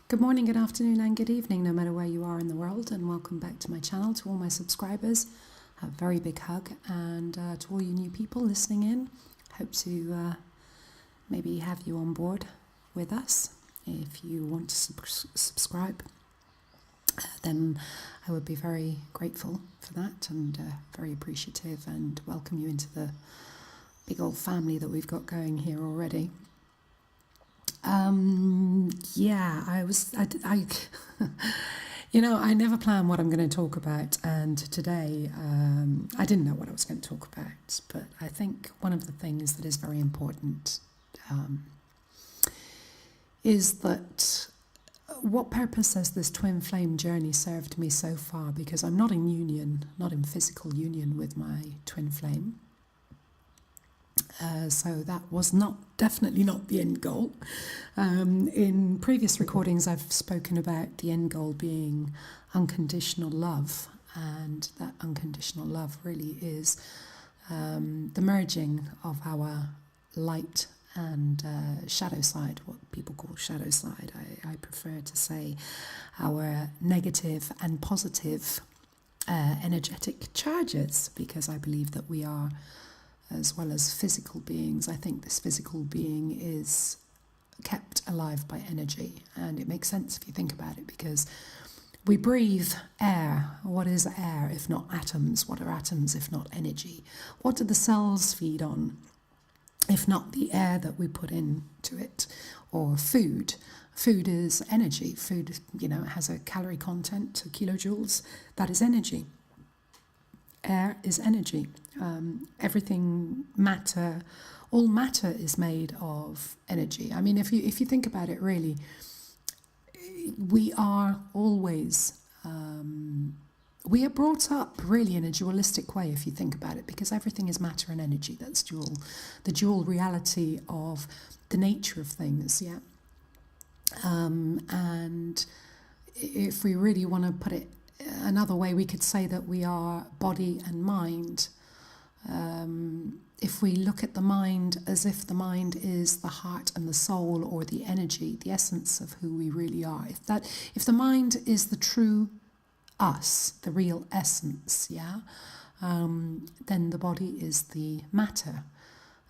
Good morning, good afternoon, and good evening, no matter where you are in the world, and welcome back to my channel. To all my subscribers, a very big hug, and to all you new people listening in, hope to maybe have you on board with us. If you want to subscribe, then I would be very grateful for that and very appreciative, and welcome you into the big old family that we've got going here already. I never plan what I'm going to talk about, and today I didn't know what I was going to talk about, but I think one of the things that is very important is that what purpose has this twin flame journey served me so far? Because I'm not in union, not in physical union with my twin flame. So that was definitely not the end goal. In previous recordings, I've spoken about the end goal being unconditional love, and that unconditional love really is the merging of our light and shadow side, what people call shadow side. I prefer to say our negative and positive energetic charges, because I believe that we are, as well as physical beings, I think this physical being is kept alive by energy. And it makes sense if you think about it, because we breathe air. What is air if not atoms? What are atoms if not energy? What do the cells feed on if not the air that we put into it? Or food. Food is energy. Food, has a calorie content, 2 kilojoules. That is energy. Air is energy. Everything, matter, all matter is made of energy. I mean, if you think about it, really, we are always, we are brought up really in a dualistic way, if you think about it, because everything is matter and energy. That's the dual reality of the nature of things, yeah. And if we really want to put it another way, we could say that we are body and mind. If we look at the mind as if the mind is the heart and the soul, or the energy, the essence of who we really are, if the mind is the true us, the real essence, then the body is the matter.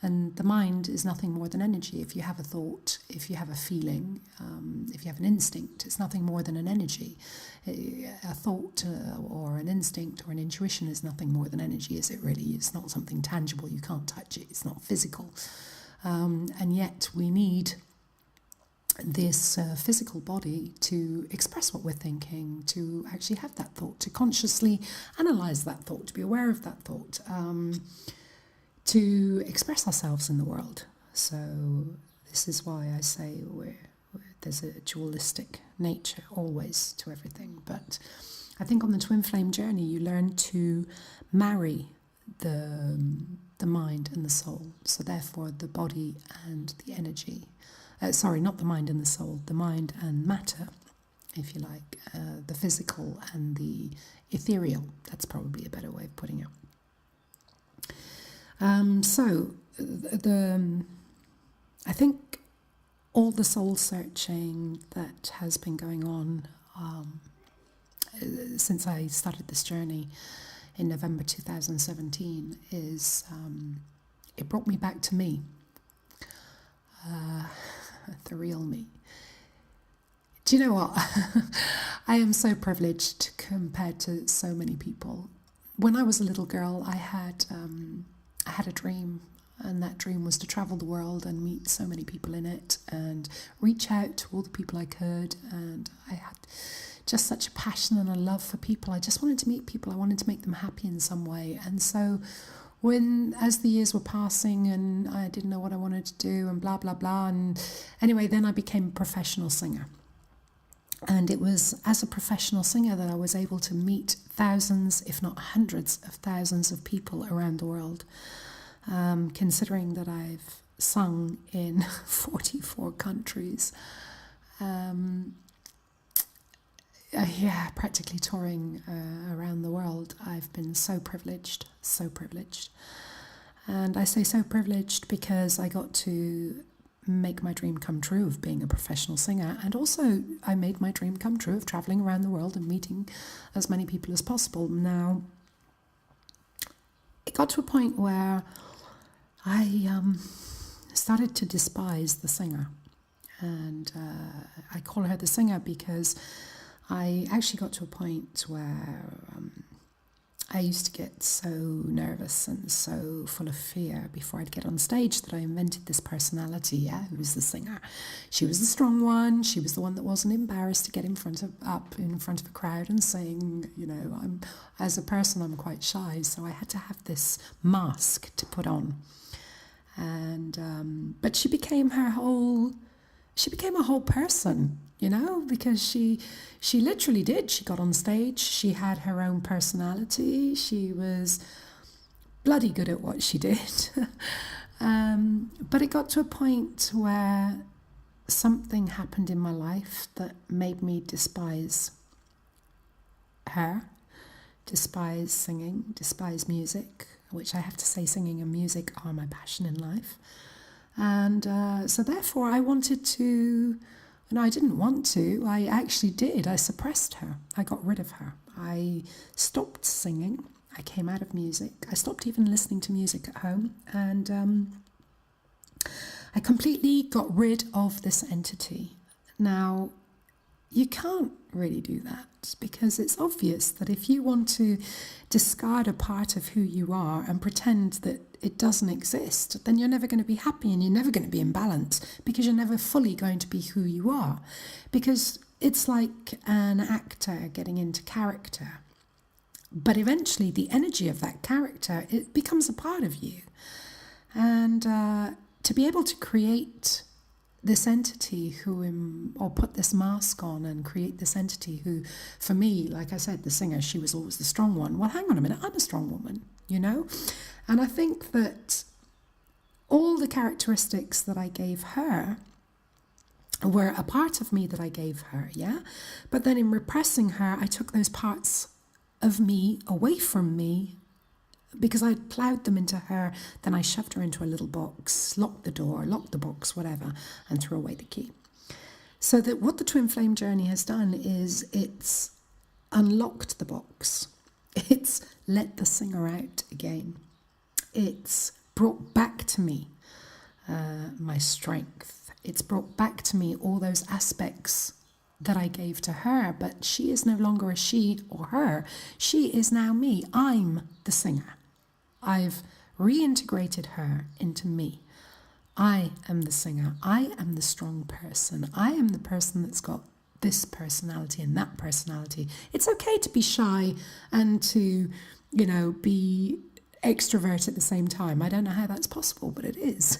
And the mind is nothing more than energy. If you have a thought, if you have a feeling, if you have an instinct, it's nothing more than an energy. A thought or an instinct or an intuition is nothing more than energy, is it really? It's not something tangible. You can't touch it. It's not physical. And yet we need this physical body to express what we're thinking, to actually have that thought, to consciously analyze that thought, to be aware of that thought, to express ourselves in the world. So this is why I say there's a dualistic nature always to everything. But I think on the twin flame journey, you learn to marry the mind and the soul. So therefore, the body and the energy. Sorry, not the mind and the soul. The mind and matter, if you like. The physical and the ethereal. That's probably a better way of putting it. I think all the soul searching that has been going on since I started this journey in November 2017 is it brought me back to me, the real me. Do you know what? I am so privileged compared to so many people. When I was a little girl, I had a dream, and that dream was to travel the world and meet so many people in it and reach out to all the people I could. And I had just such a passion and a love for people. I just wanted to meet people. I wanted to make them happy in some way. And so as the years were passing and I didn't know what I wanted to do and blah, blah, blah. And anyway, then I became a professional singer. And it was as a professional singer that I was able to meet thousands, if not hundreds of thousands of people around the world. Considering that I've sung in 44 countries, practically touring around the world, I've been so privileged, so privileged. And I say so privileged because I got to make my dream come true of being a professional singer. And also I made my dream come true of traveling around the world and meeting as many people as possible. Now, it got to a point where I started to despise the singer. And I call her the singer because I actually got to a point where I used to get so nervous and so full of fear before I'd get on stage that I invented this personality, who was the singer. She was the strong one. She was the one that wasn't embarrassed to get up in front of a crowd and sing. As a person, I'm quite shy, so I had to have this mask to put on. And but she became a whole person, because she literally did. She got on stage. She had her own personality. She was bloody good at what she did. But it got to a point where something happened in my life that made me despise her, despise singing, despise music, which I have to say singing and music are my passion in life. And so therefore I wanted to, and I didn't want to, I actually did. I suppressed her. I got rid of her. I stopped singing. I came out of music. I stopped even listening to music at home. And I completely got rid of this entity. Now, you can't really do that because it's obvious that if you want to discard a part of who you are and pretend that it doesn't exist, then you're never going to be happy and you're never going to be in balance because you're never fully going to be who you are. Because it's like an actor getting into character. But eventually the energy of that character, it becomes a part of you. And to be able to create this entity or put this mask on and create this entity who, for me, like I said, the singer, she was always the strong one. Well, hang on a minute, I'm a strong woman, And I think that all the characteristics that I gave her were a part of me that I gave her, But then in repressing her, I took those parts of me away from me because I'd ploughed them into her. Then I shoved her into a little box, locked the door, locked the box, whatever, and threw away the key. So that what the Twin Flame journey has done is it's unlocked the box. It's let the singer out again. It's brought back to me my strength. It's brought back to me all those aspects that I gave to her, but she is no longer a she or her. She is now me. I'm the singer. I've reintegrated her into me. I am the singer. I am the strong person. I am the person that's got this personality and that personality. It's okay to be shy and to, be extrovert at the same time. I don't know how that's possible, but it is.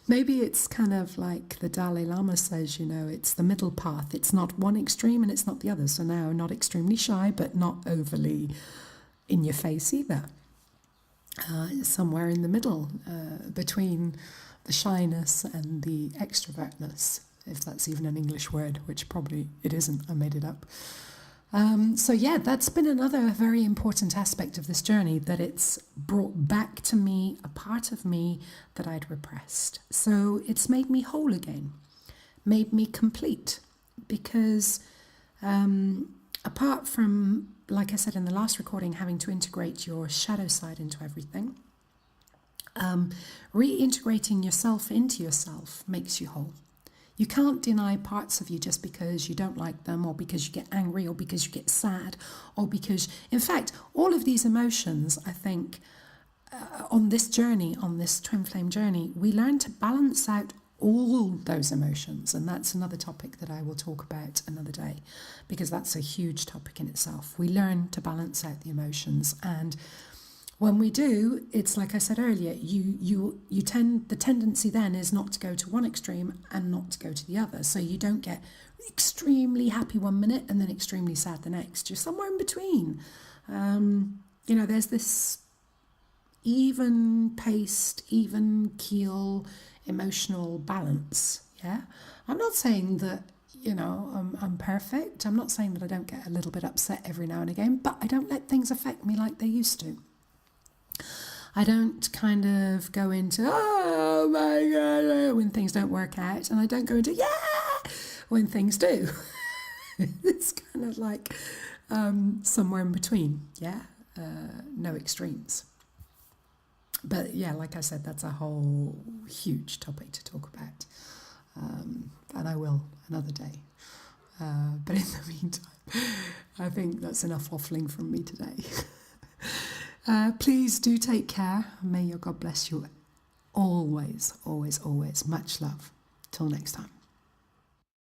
Maybe it's kind of like the Dalai Lama says, it's the middle path. It's not one extreme and it's not the other. So now not extremely shy, but not overly in your face either. Somewhere in the middle between the shyness and the extrovertness, if that's even an English word, which probably it isn't. I made it up. So that's been another very important aspect of this journey, that it's brought back to me a part of me that I'd repressed. So it's made me whole again, made me complete, because apart from, like I said in the last recording, having to integrate your shadow side into everything, reintegrating yourself into yourself makes you whole. You can't deny parts of you just because you don't like them, or because you get angry, or because you get sad, or because, in fact, all of these emotions, I think, on this journey, on this Twin Flame journey, we learn to balance out all those emotions. And that's another topic that I will talk about another day, because that's a huge topic in itself. We learn to balance out the emotions, and when we do, it's like I said earlier, the tendency then is not to go to one extreme and not to go to the other. So you don't get extremely happy one minute and then extremely sad the next. You're somewhere in between. There's this even paced, even keel emotional balance. I'm not saying that I'm perfect. I'm not saying that I don't get a little bit upset every now and again, but I don't let things affect me like they used to. I don't kind of go into, oh my God, when things don't work out, and I don't go into yeah when things do. It's kind of like somewhere in between, yeah, no extremes. But yeah, like I said, that's a whole huge topic to talk about, and I will another day. But in the meantime, I think that's enough waffling from me today. Please do take care. May your God bless you always, always, always. Much love. Till next time.